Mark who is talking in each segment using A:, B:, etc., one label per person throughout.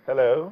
A: Hello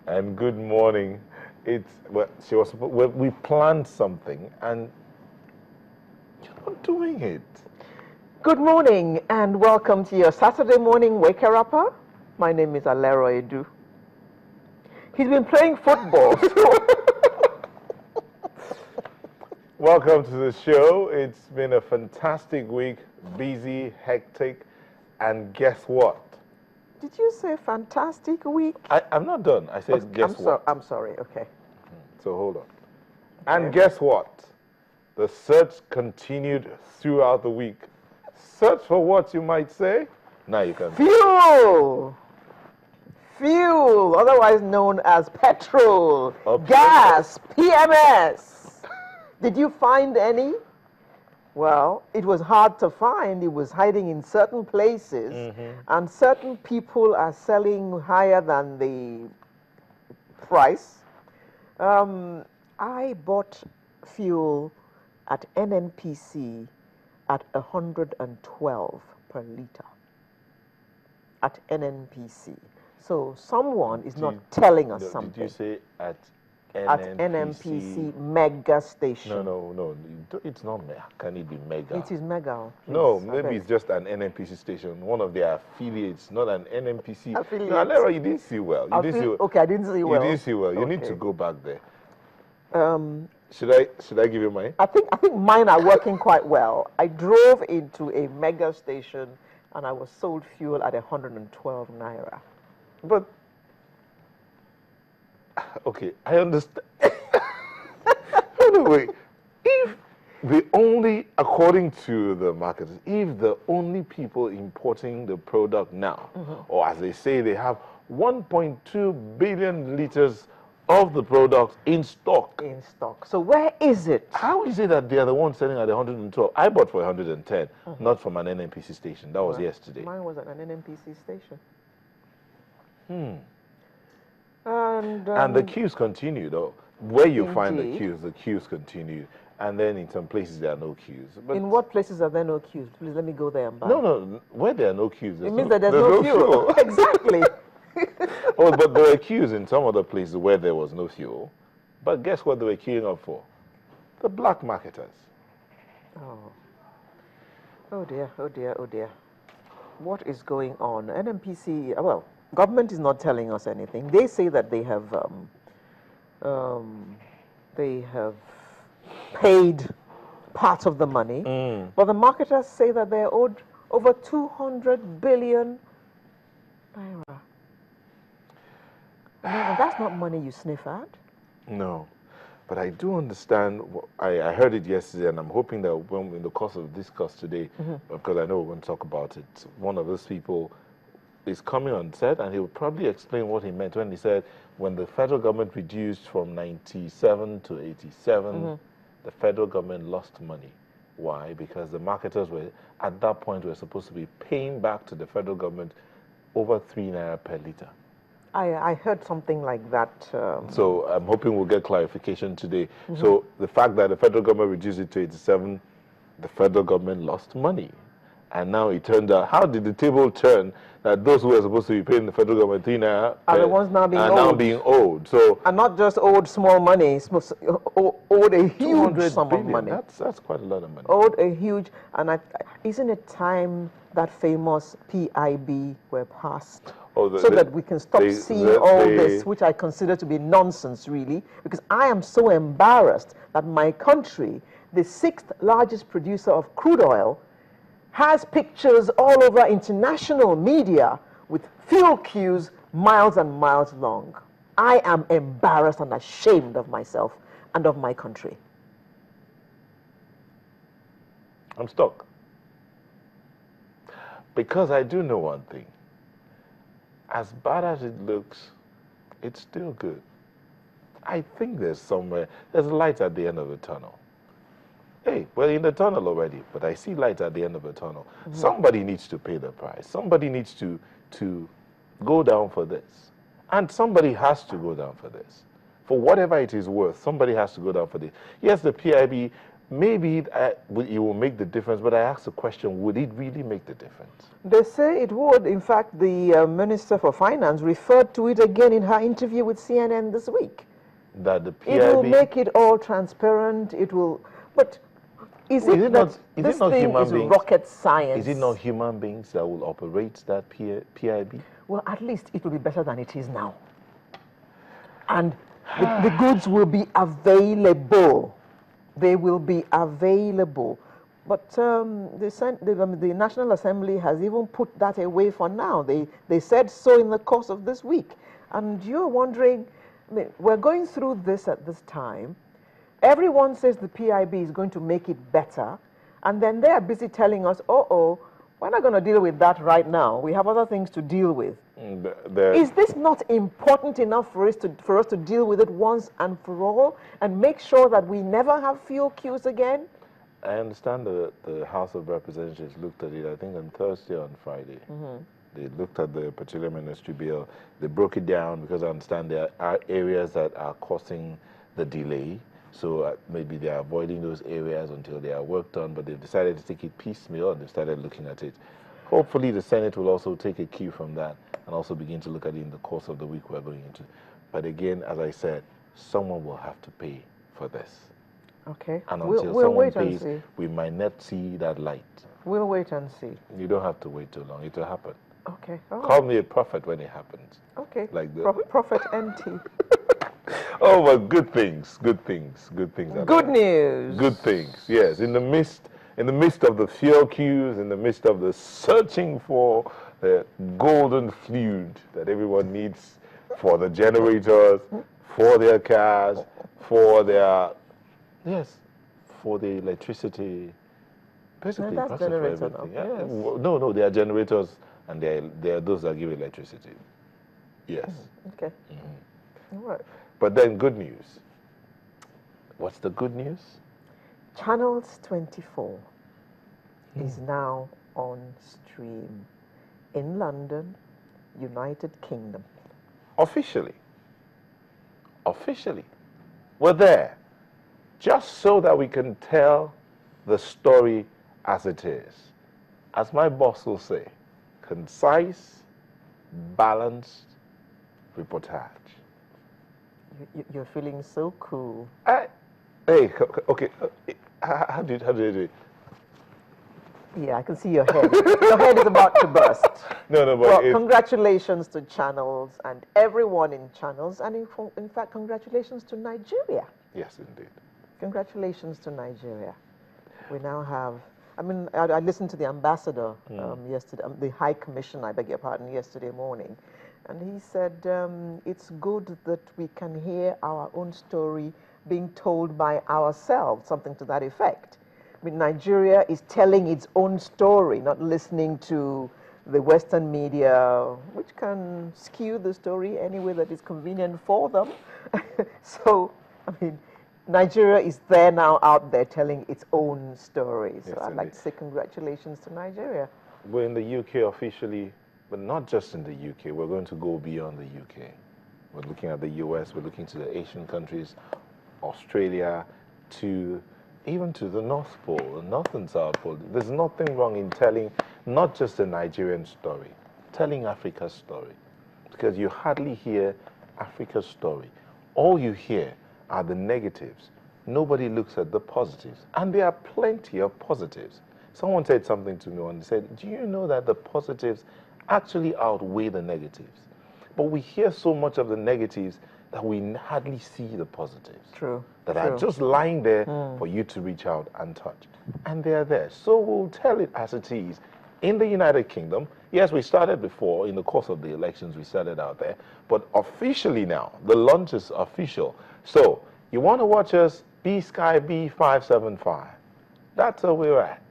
A: and good morning. We planned something and you're not doing it.
B: Good morning and welcome to your Saturday morning waker upper. My name is Alero Edu. He's been playing football.
A: Welcome to the show. It's been a fantastic week, busy, hectic, and guess what?
B: Did you say fantastic week?
A: I'm not done. I said guess what?
B: I'm sorry, okay.
A: So hold on. And guess what? The search continued throughout the week. Search for what, you might say? Now you can.
B: Fuel! Fuel, otherwise known as petrol, gas, PMS. Did you find any? Well, it was hard to find. It was hiding in certain places, and certain people are selling higher than the price. I bought fuel at NNPC at 112 per liter. At NNPC. So someone is not telling us something.
A: Did you say at NNPC?
B: At NNPC mega station.
A: No. It's not mega. Can it be mega?
B: It is mega. Please,
A: no, maybe it's just an NNPC station, one of their affiliates, not an NNPC.
B: Affiliate.
A: No, Alera, you didn't see well.
B: Okay, I didn't see well.
A: You didn't see well. You
B: okay.
A: need to go back there. Should I give you mine?
B: I think mine are working quite well. I drove into a mega station and I was sold fuel at 112 naira.
A: But okay, I understand. Anyway, if the only, according to the marketers, if the only people importing the product now, or as they say, they have 1.2 billion liters of the product in stock.
B: In stock. So where is it?
A: How is it that they are the ones selling at 112? I bought for 110, not from an NNPC station. That was yesterday.
B: Mine was at an NNPC station.
A: And the queues continue, though. Where you find the queues continue. And then in some places there are no queues. But
B: in what places are there no queues? Please let me go there and buy.
A: No. Where there are no queues,
B: it means that there's no fuel. Exactly.
A: Oh, but there were queues in some other places where there was no fuel. But guess what they were queuing up for? The black marketers.
B: Oh dear. What is going on? NNPC, well, government is not telling us anything. They say that they have paid part of the money, but the marketers say that they're owed over 200 billion naira. No, that's not money you sniff at.
A: No, but I do understand. I heard it yesterday, and I'm hoping that when in the course of this discuss today, because I know we're going to talk about it, one of those people is coming on set, and he'll probably explain what he meant when he said when the federal government reduced from 97 to 87, the federal government lost money. Why? Because the marketers were, at that point, were supposed to be paying back to the federal government over 3 naira per liter.
B: I heard something like that.
A: So I'm hoping we'll get clarification today. So the fact that the federal government reduced it to 87, the federal government lost money. And now it turned out, how did the table turn that those who were supposed to be paying the federal government 3 naira
B: are the ones now being owed?
A: Now being owed. So,
B: and not just owed small money, owed a huge sum of money.
A: That's quite a lot of money.
B: Owed a huge, and isn't it time that famous PIB were passed? So that we can stop seeing all this, which I consider to be nonsense, really, because I am so embarrassed that my country, the 6th largest producer of crude oil, has pictures all over international media with fuel queues miles and miles long. I am embarrassed and ashamed of myself and of my country.
A: I'm stuck. Because I do know one thing. As bad as it looks, it's still good. I think there's a light at the end of the tunnel. Hey, we're in the tunnel already, but I see light at the end of the tunnel. Somebody needs to pay the price. Somebody needs to go down for this. And somebody has to go down for this. For whatever it is worth, somebody has to go down for this. Yes, the PIB maybe it will make the difference, but I asked the question, would it really make the difference?
B: They say it would. In fact, the Minister for Finance referred to it again in her interview with CNN this week.
A: That the PIB...
B: It will make it all transparent. It will... But is it not human beings? Rocket science.
A: Is it not human beings that will operate that PIB?
B: Well, at least it will be better than it is now. And the goods will be available. They will be available. But the National Assembly has even put that away for now. They said so in the course of this week. And you're wondering, I mean, we're going through this at this time. Everyone says the PIB is going to make it better. And then they are busy telling us, we're not going to deal with that right now. We have other things to deal with. Is this not important enough for us to deal with it once and for all and make sure that we never have fuel queues again?
A: I understand the House of Representatives looked at it, I think, on Thursday or on Friday. Mm-hmm. They looked at the Petroleum Industry Bill. They broke it down because I understand there are areas that are causing the delay. So maybe they are avoiding those areas until they are worked on, but they've decided to take it piecemeal and they've started looking at it. Hopefully the Senate will also take a cue from that and also begin to look at it in the course of the week we're going into. But again, as I said, someone will have to pay for this.
B: Okay.
A: And until someone pays, we might not see that light.
B: We'll wait and see.
A: You don't have to wait too long. It will happen.
B: Okay.
A: Call me a prophet when it happens.
B: Okay.
A: Like the
B: Prophet NT.
A: Oh, but good things. Good news.
B: Good
A: things. Yes, in the midst of the fuel queues, in the midst of the searching for the golden fluid that everyone needs for the generators, for their cars, for the electricity. Basically,
B: that's generator now. Yes.
A: No, they are generators, and they are those that give electricity. Yes.
B: Okay. Mm-hmm. All right.
A: But then good news. What's the good news?
B: Channels 24 is now on stream in London, United Kingdom.
A: Officially. We're there. Just so that we can tell the story as it is. As my boss will say, concise, balanced reportage.
B: You're feeling so cool.
A: Okay. How did you do it?
B: Yeah, I can see your head. Your head is about to burst.
A: No, but
B: well, congratulations to Channels and everyone in Channels, and in fact, congratulations to Nigeria.
A: Yes, indeed.
B: Congratulations to Nigeria. We now have. I listened to the ambassador yesterday, the High Commissioner, I beg your pardon, yesterday morning. And he said, it's good that we can hear our own story being told by ourselves, something to that effect. I mean, Nigeria is telling its own story, not listening to the Western media, which can skew the story any way that is convenient for them. So, I mean, Nigeria is there now out there telling its own story. So yes, I'd like to say congratulations to Nigeria.
A: We're in the UK officially. But not just in the UK, we're going to go beyond the UK. We're looking at the US, we're looking to the Asian countries, Australia, even to the North Pole, the North and South Pole. There's nothing wrong in telling not just the Nigerian story, telling Africa's story. Because you hardly hear Africa's story. All you hear are the negatives. Nobody looks at the positives. And there are plenty of positives. Someone said something to me and they said, do you know that the positives actually outweigh the negatives? But we hear so much of the negatives that we hardly see the positives.
B: True.
A: That are just lying there for you to reach out and touch. And they are there. So we'll tell it as it is. In the United Kingdom, yes, we started before, in the course of the elections, we started out there. But officially now, the launch is official. So you want to watch us, B-Sky B575. That's where we're at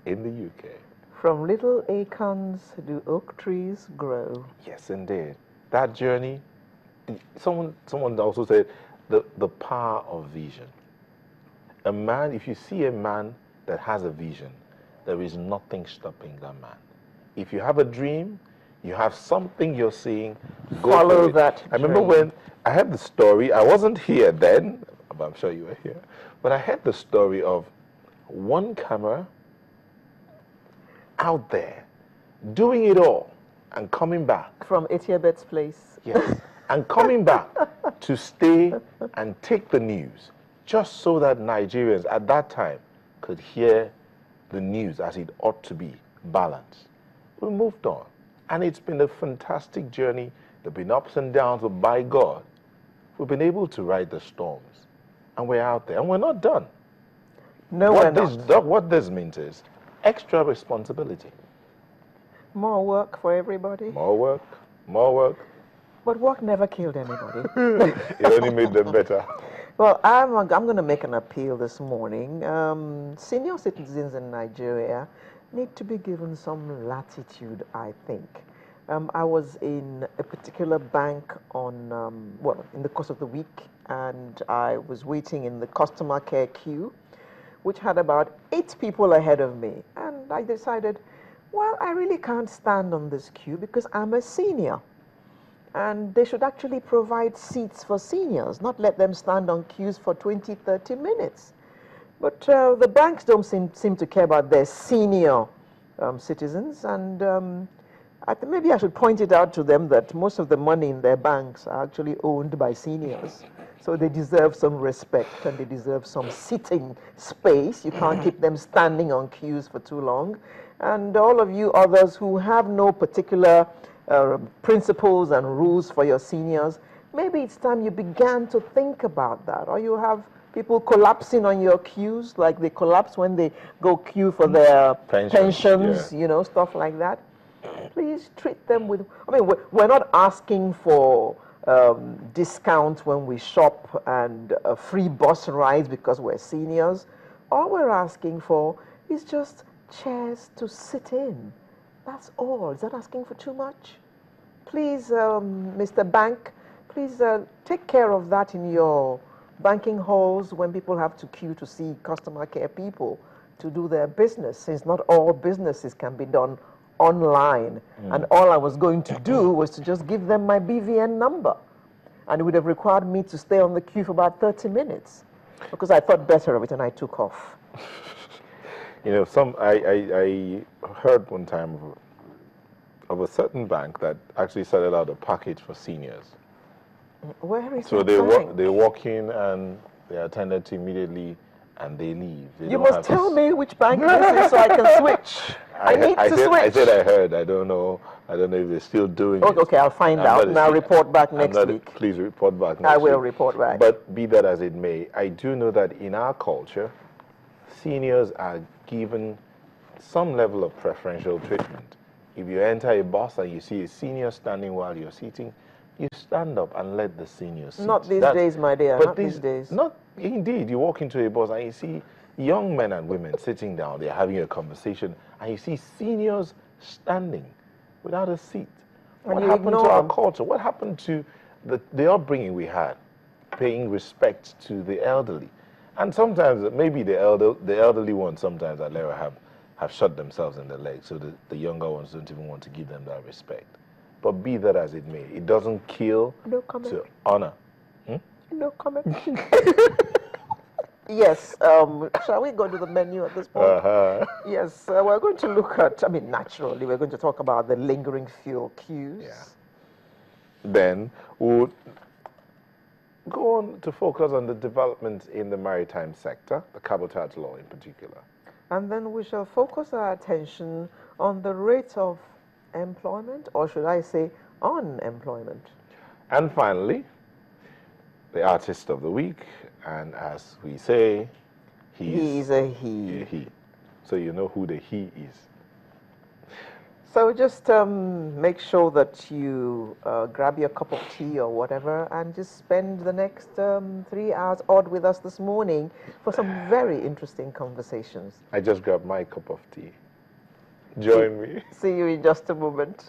A: in the UK.
B: From little acorns do oak trees grow.
A: Yes, indeed. That journey, someone also said, the power of vision. A man, if you see a man that has a vision, there is nothing stopping that man. If you have a dream, you have something you're seeing,
B: follow that.
A: I remember when I had the story, I wasn't here then, but I'm sure you were here. But I heard the story of one camera out there doing it all and coming back.
B: From Etiabet's place.
A: Yes. And coming back to stay and take the news, just so that Nigerians at that time could hear the news as it ought to be, balanced. We moved on. And it's been a fantastic journey. There have been ups and downs, but by God, we've been able to ride the storms. And we're out there, and we're not done.
B: No, we're not.
A: What this means is extra responsibility.
B: More work for everybody.
A: More work, more work.
B: But work never killed anybody.
A: It only made them better.
B: Well, I'm going to make an appeal this morning. Senior citizens in Nigeria need to be given some latitude, I think. I was in a particular bank on, in the course of the week, and I was waiting in the customer care queue, which had about 8 people ahead of me. And I decided, well, I really can't stand on this queue because I'm a senior. And they should actually provide seats for seniors, not let them stand on queues for 20, 30 minutes. But the banks don't seem to care about their senior citizens. And maybe I should point it out to them that most of the money in their banks are actually owned by seniors. So they deserve some respect and they deserve some sitting space. You can't keep them standing on queues for too long. And all of you others who have no particular principles and rules for your seniors, maybe it's time you began to think about that. Or you have people collapsing on your queues, like they collapse when they go queue for their pensions, yeah. Stuff like that. Please treat them with, we're not asking for discounts when we shop and free bus rides because we're seniors. All we're asking for is just chairs to sit in. That's all. Is that asking for too much? Please, Mr. Bank, please take care of that in your banking halls when people have to queue to see customer care people to do their business, since not all businesses can be done online. And all I was going to do was to just give them my BVN number. And it would have required me to stay on the queue for about 30 minutes because I thought better of it and I took off.
A: I heard one time of a certain bank that actually started out a package for seniors.
B: Where is
A: so they walk in and they're attended to immediately and they leave.
B: You must tell me which bank this is so I can switch. I need to switch.
A: I said I heard. I don't know if they're still doing it.
B: Okay, I'll find out and I'll report back next week.
A: Please report back next week.
B: I will report back.
A: But be that as it may, I do know that in our culture, seniors are given some level of preferential treatment. If you enter a bus and you see a senior standing while you're sitting, you stand up and let the senior sit.
B: Not these days, my dear. Not these days.
A: Not indeed. You walk into a bus and you see young men and women sitting down. They're having a conversation, and you see seniors standing without a seat. What happened to our culture? What happened to the upbringing we had, paying respect to the elderly? And sometimes maybe the elderly ones sometimes have shot themselves in the leg, so the younger ones don't even want to give them that respect. But be that as it may, it doesn't kill to honor.
B: No comment. Yes. Shall we go to the menu at this point? Yes. We're going to look at, naturally, we're going to talk about the lingering fuel queues.
A: Yeah. Then we'll go on to focus on the developments in the maritime sector, the cabotage law in particular.
B: And then we shall focus our attention on the rate of employment, or should I say unemployment.
A: And finally, the artist of the week, and as we say,
B: he's a he.
A: So you know who the he is.
B: So just make sure that you grab your cup of tea or whatever and just spend the next 3 hours odd with us this morning for some very interesting conversations.
A: I just grabbed my cup of tea. Join me.
B: See you in just a moment.